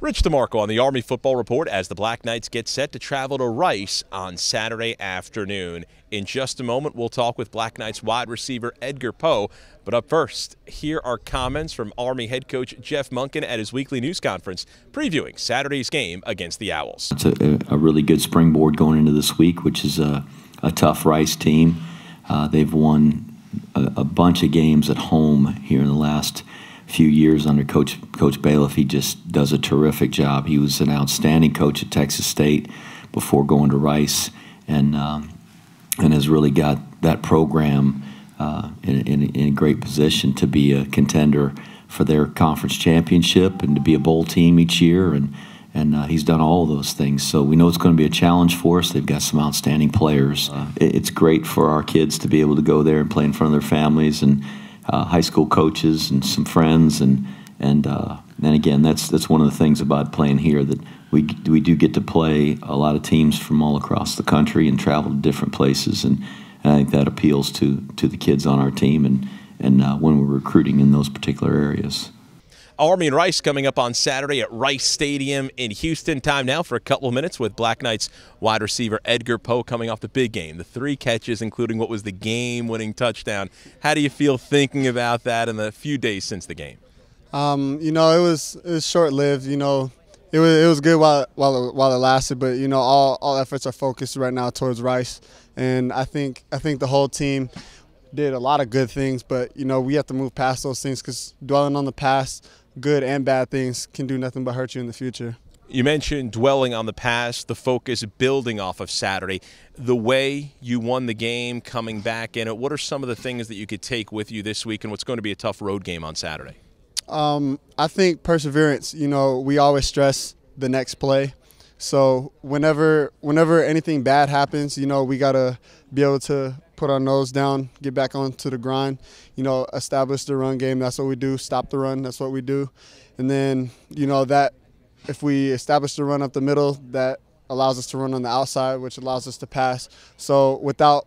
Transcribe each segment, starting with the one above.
Rich DeMarco on the Army Football Report as the Black Knights get set to travel to Rice on Saturday afternoon. In just a moment, we'll talk with Black Knights wide receiver Edgar Poe. But up first, here are comments from Army head coach Jeff Monken at his weekly news conference previewing Saturday's game against the Owls. It's a really good springboard going into this week, which is a tough Rice team. They've won a bunch of games at home here in the last few years under Coach Bailiff. He just does a terrific job. He was an outstanding coach at Texas State before going to Rice, and has really got that program in a great position to be a contender for their conference championship and to be a bowl team each year, and he's done all of those things. So we know it's going to be a challenge for us. They've got some outstanding players. It's great for our kids to be able to go there and play in front of their families and high school coaches and some friends, and again, that's one of the things about playing here, that we do get to play a lot of teams from all across the country and travel to different places, and I think that appeals to the kids on our team and when we're recruiting in those particular areas. Army and Rice coming up on Saturday at Rice Stadium in Houston. Time now for a couple of minutes with Black Knights wide receiver Edgar Poe coming off the big game. The 3 catches, including what was the game-winning touchdown. How do you feel thinking about that in the few days since the game? You know, it was short-lived. You know, it was good while it lasted, but you know, all efforts are focused right now towards Rice, and I think the whole team did a lot of good things, but you know, we have to move past those things, because dwelling on the past, good and bad things, can do nothing but hurt you in the future. You mentioned dwelling on the past, the focus building off of Saturday. The way you won the game, coming back in it, what are some of the things that you could take with you this week and what's going to be a tough road game on Saturday? I think perseverance. You know, we always stress the next play. So whenever anything bad happens, you know, we got to be able to put our nose down, get back onto the grind, you know, establish the run game. That's what we do. Stop the run. That's what we do. And then, you know, that if we establish the run up the middle, that allows us to run on the outside, which allows us to pass. So without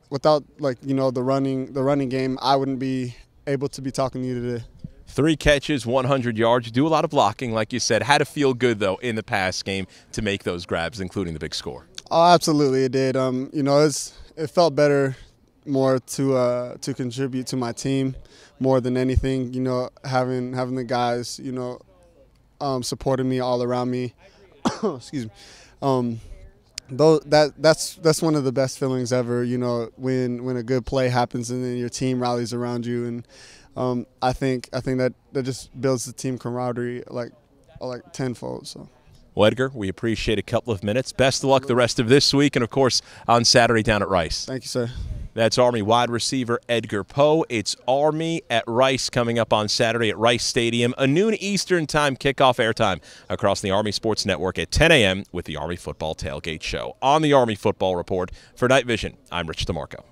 like, you know, the running game, I wouldn't be able to be talking to you today. 3 catches, 100 yards. You do a lot of blocking, like you said. Had to feel good, though, in the pass game to make those grabs, including the big score. Oh, absolutely, it did. You know, it felt better more to contribute to my team more than anything. You know, having the guys, you know, supporting me all around me. Excuse me. That's one of the best feelings ever. You know, when a good play happens and then your team rallies around you, and I think that just builds the team camaraderie like tenfold. So. Well, Edgar, we appreciate a couple of minutes. Best of luck the rest of this week, and of course on Saturday down at Rice. Thank you, sir. That's Army wide receiver Edgar Poe. It's Army at Rice coming up on Saturday at Rice Stadium. A noon Eastern time kickoff airtime across the Army Sports Network at 10 a.m. with the Army Football Tailgate Show. On the Army Football Report for Night Vision, I'm Rich DeMarco.